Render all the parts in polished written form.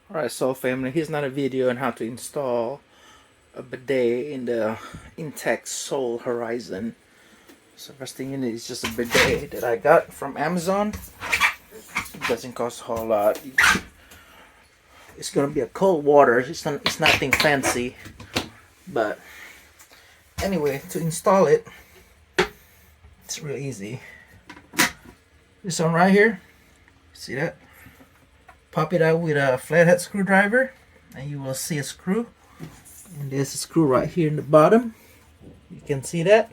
Alright, so family, here's another video on how to install a bidet in the Intech Sol Horizon. So first thing you need is just a bidet that I got from Amazon. It doesn't cost a whole lot. It's gonna be a cold water. It's nothing fancy, but anyway, to install it, it's real easy. This one right here, see that? Pop it out with a flathead screwdriver and you will see a screw, and there's a screw right here in the bottom. You can see that.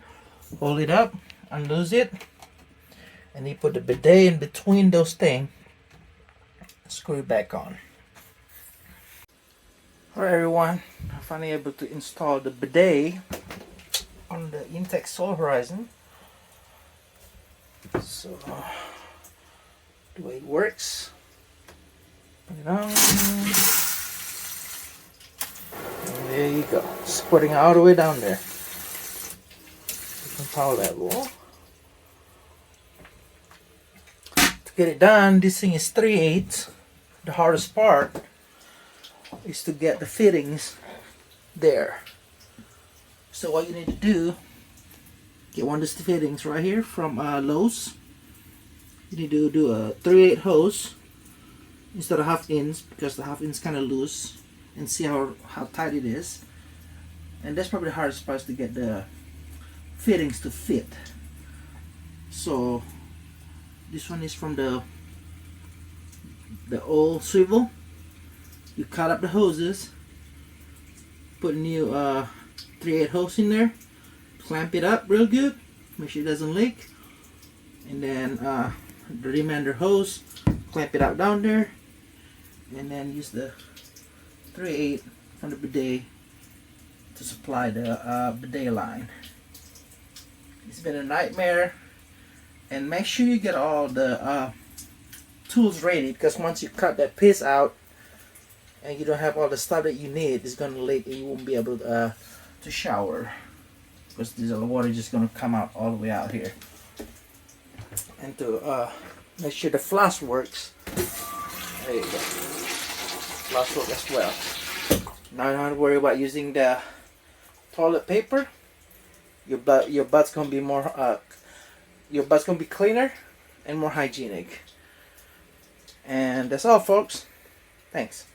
Hold it up, unloose it, and you put the bidet in between those things. Screw it back on. Alright everyone, I'm finally able to install the bidet on the Intech Sol Horizon. So the way it works, put it on, and there you go, squirting all the way down there. You can power that wall. To get it done, this thing is 3/8. The hardest part is to get the fittings there. So what you need to do, get one of these fittings right here from Lowe's. You need to do a 3/8 hose instead of 1/2 inch, because the 1/2 inch is kind of loose, and see how tight it is. And that's probably the hardest part, to get the fittings to fit. So this one is from the old swivel. You cut up the hoses, put a new 3/8 hose in there, clamp it up real good, make sure it doesn't leak, and then the remainder hose, clamp it out down there, and then use the 3/8 from the bidet to supply the bidet line. It's been a nightmare, and make sure you get all the tools ready, because once you cut that piece out and you don't have all the stuff that you need, it's gonna leak and you won't be able to shower, because the water is just gonna come out all the way out here. And to make sure the flush works, there you go, flush works as well. Now you don't have to worry about using the toilet paper. Your butt's gonna be more your butt's gonna be cleaner and more hygienic. And that's all, folks. Thanks.